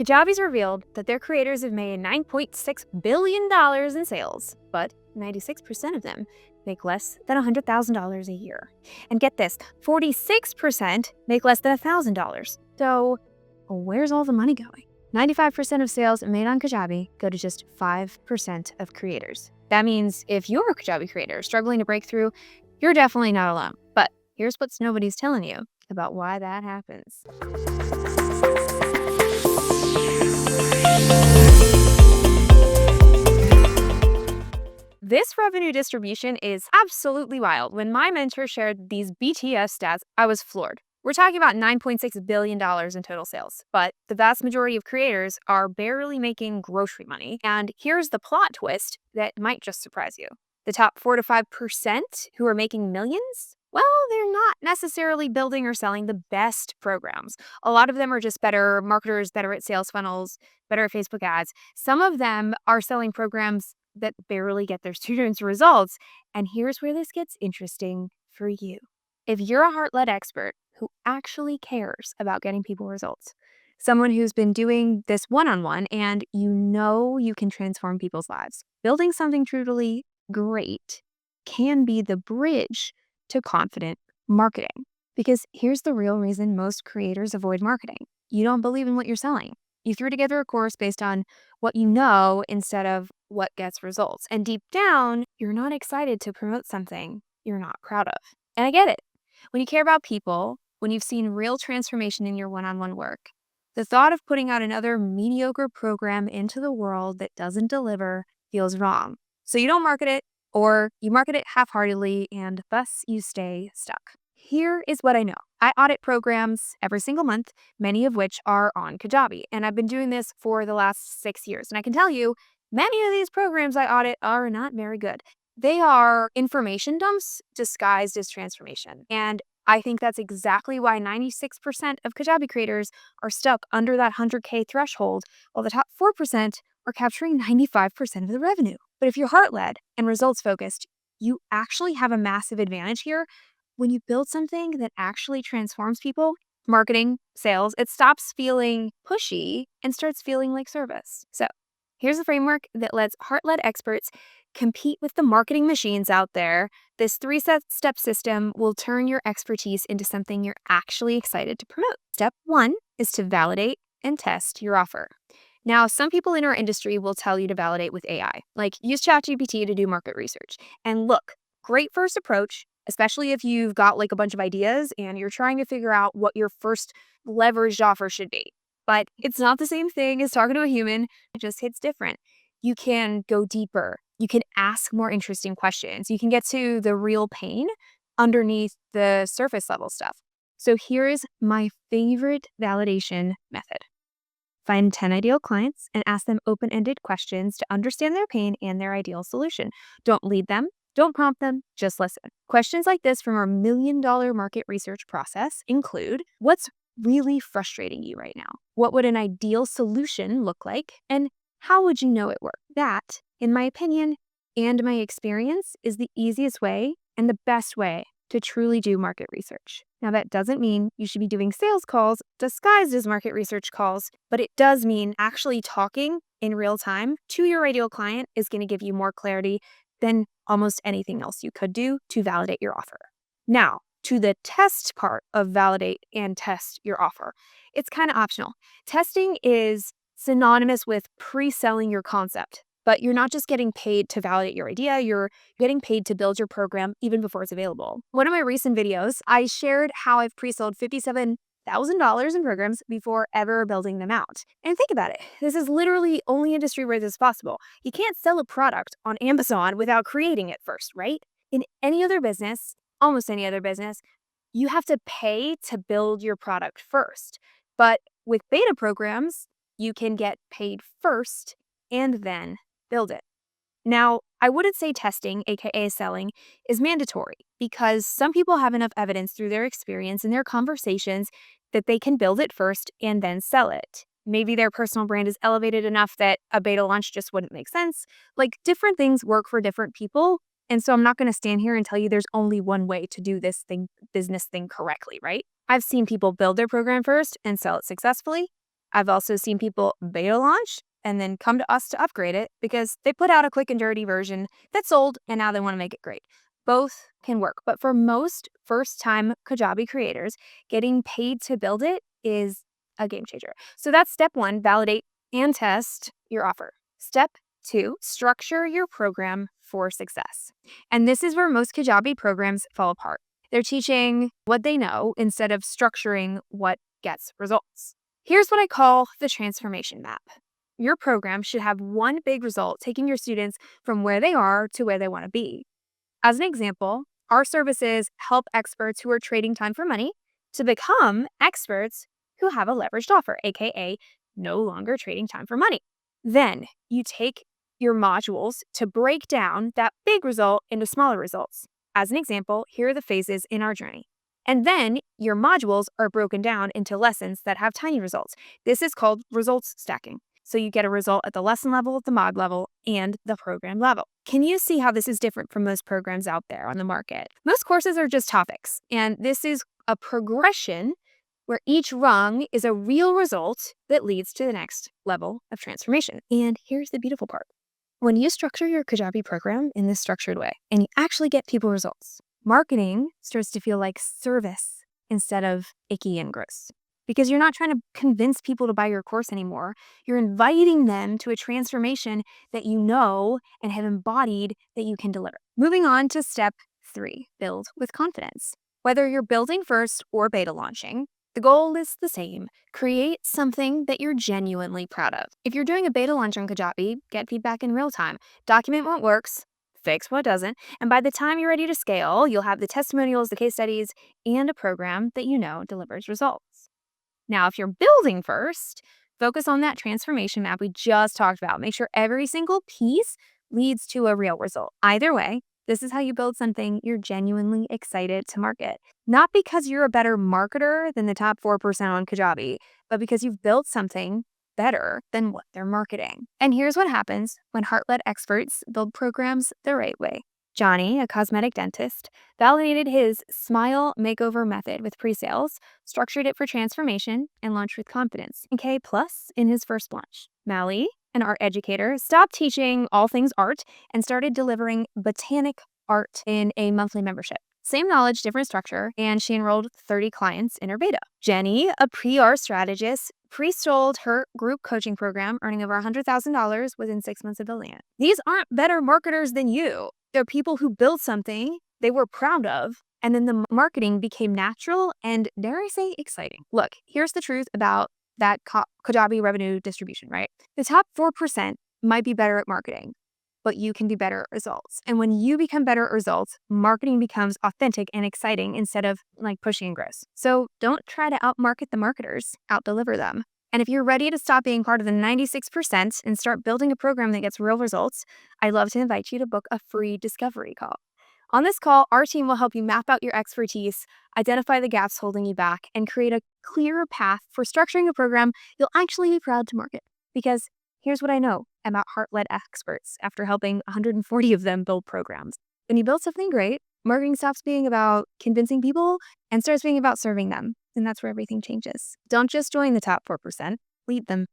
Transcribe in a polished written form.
Kajabi's revealed that their creators have made $9.6 billion in sales, but 96% of them make less than $100,000 a year. And get this, 46% make less than $1,000. So, where's all the money going? 95% of sales made on Kajabi go to just 5% of creators. That means if you're a Kajabi creator struggling to break through, you're definitely not alone. But here's what nobody's telling you about why that happens. This revenue distribution is absolutely wild. When my mentor shared these BTS stats, I was floored. We're talking about $9.6 billion in total sales, but the vast majority of creators are barely making grocery money. And here's the plot twist that might just surprise you. The top 4 to 5% who are making millions, well, they're not necessarily building or selling the best programs. A lot of them are just better marketers, better at sales funnels, better at Facebook ads. Some of them are selling programs that barely get their students results. And here's where this gets interesting for you. If you're a heart-led expert who actually cares about getting people results, someone who's been doing this one-on-one and you know you can transform people's lives, building something truly great can be the bridge to confident marketing. Because here's the real reason most creators avoid marketing. You don't believe in what you're selling. You threw together a course based on what you know instead of what gets results. And deep down, you're not excited to promote something you're not proud of. And I get it. When you care about people, when you've seen real transformation in your one-on-one work, the thought of putting out another mediocre program into the world that doesn't deliver feels wrong. So you don't market it, or you market it half-heartedly, and thus you stay stuck. Here is what I know. I audit programs every single month, many of which are on Kajabi. And I've been doing this for the last 6 years. And I can tell you, many of these programs I audit are not very good. They are information dumps disguised as transformation. And I think that's exactly why 96% of Kajabi creators are stuck under that 100K threshold, while the top 4% are capturing 95% of the revenue. But if you're heart-led and results-focused, you actually have a massive advantage here. When you build something that actually transforms people, marketing, sales, it stops feeling pushy and starts feeling like service. So here's a framework that lets heart-led experts compete with the marketing machines out there. This 3-step system will turn your expertise into something you're actually excited to promote. Step 1 is to validate and test your offer. Now, some people in our industry will tell you to validate with AI, like use ChatGPT to do market research. And look, great first approach, especially if you've got like a bunch of ideas and you're trying to figure out what your first leveraged offer should be. But it's not the same thing as talking to a human. It just hits different. You can go deeper. You can ask more interesting questions. You can get to the real pain underneath the surface level stuff. So here's my favorite validation method. Find 10 ideal clients and ask them open-ended questions to understand their pain and their ideal solution. Don't lead them. Don't prompt them, just listen. Questions like this from our $1 million market research process include, what's really frustrating you right now? What would an ideal solution look like? And how would you know it worked? That, in my opinion and my experience, is the easiest way and the best way to truly do market research. Now, that doesn't mean you should be doing sales calls disguised as market research calls, but it does mean actually talking in real time to your ideal client is going to give you more clarity than almost anything else you could do to validate your offer. Now, to the test part of validate and test your offer. It's kind of optional. Testing is synonymous with pre-selling your concept, but you're not just getting paid to validate your idea, you're getting paid to build your program even before it's available. One of my recent videos, I shared how I've pre-sold $57,000 in programs before ever building them out. And think about it. This is literally only industry where this is possible. You can't sell a product on Amazon without creating it first, right? In any other business, almost any other business, you have to pay to build your product first. But with beta programs, you can get paid first and then build it. Now, I wouldn't say testing, aka selling, is mandatory because some people have enough evidence through their experience and their conversations that they can build it first and then sell it. Maybe their personal brand is elevated enough that a beta launch just wouldn't make sense. Like, different things work for different people. And so I'm not going to stand here and tell you there's only one way to do this business thing correctly, right? I've seen people build their program first and sell it successfully. I've also seen people beta launch and then come to us to upgrade it because they put out a quick and dirty version that sold and now they want to make it great. Both can work, but for most first-time Kajabi creators, getting paid to build it is a game changer. So that's step 1, validate and test your offer. Step 2, structure your program for success. And this is where most Kajabi programs fall apart. They're teaching what they know instead of structuring what gets results. Here's what I call the transformation map. Your program should have one big result, taking your students from where they are to where they want to be. As an example, our services help experts who are trading time for money to become experts who have a leveraged offer, aka no longer trading time for money. Then you take your modules to break down that big result into smaller results. As an example, here are the phases in our journey. And then your modules are broken down into lessons that have tiny results. This is called results stacking. So you get a result at the lesson level, the mod level, and the program level. Can you see how this is different from most programs out there on the market? Most courses are just topics, and this is a progression where each rung is a real result that leads to the next level of transformation. And here's the beautiful part. When you structure your Kajabi program in this structured way and you actually get people results, marketing starts to feel like service instead of icky and gross. Because you're not trying to convince people to buy your course anymore. You're inviting them to a transformation that you know and have embodied that you can deliver. Moving on to step 3, build with confidence. Whether you're building first or beta launching, the goal is the same. Create something that you're genuinely proud of. If you're doing a beta launch on Kajabi, get feedback in real time. Document what works, fix what doesn't, and by the time you're ready to scale, you'll have the testimonials, the case studies, and a program that you know delivers results. Now, if you're building first, focus on that transformation map we just talked about. Make sure every single piece leads to a real result. Either way, this is how you build something you're genuinely excited to market. Not because you're a better marketer than the top 4% on Kajabi, but because you've built something better than what they're marketing. And here's what happens when heart-led experts build programs the right way. Johnny, a cosmetic dentist, validated his smile makeover method with pre-sales, structured it for transformation, and launched with confidence. And K plus in his first launch. Mally, an art educator, stopped teaching all things art and started delivering botanic art in a monthly membership. Same knowledge, different structure, and she enrolled 30 clients in her beta. Jenny, a PR strategist, pre-sold her group coaching program, earning over $100,000 within 6 months of building it. These aren't better marketers than you. They're people who built something they were proud of, and then the marketing became natural and, dare I say, exciting. Look, here's the truth about that Kajabi revenue distribution, right? The top 4% might be better at marketing, but you can be better at results. And when you become better at results, marketing becomes authentic and exciting instead of like pushy and gross. So don't try to outmarket the marketers, out-deliver them. And if you're ready to stop being part of the 96% and start building a program that gets real results, I'd love to invite you to book a free discovery call. On this call, our team will help you map out your expertise, identify the gaps holding you back, and create a clearer path for structuring a program you'll actually be proud to market. Because here's what I know about heart-led experts after helping 140 of them build programs. When you build something great, marketing stops being about convincing people and starts being about serving them. And that's where everything changes. Don't just join the top 4%, lead them.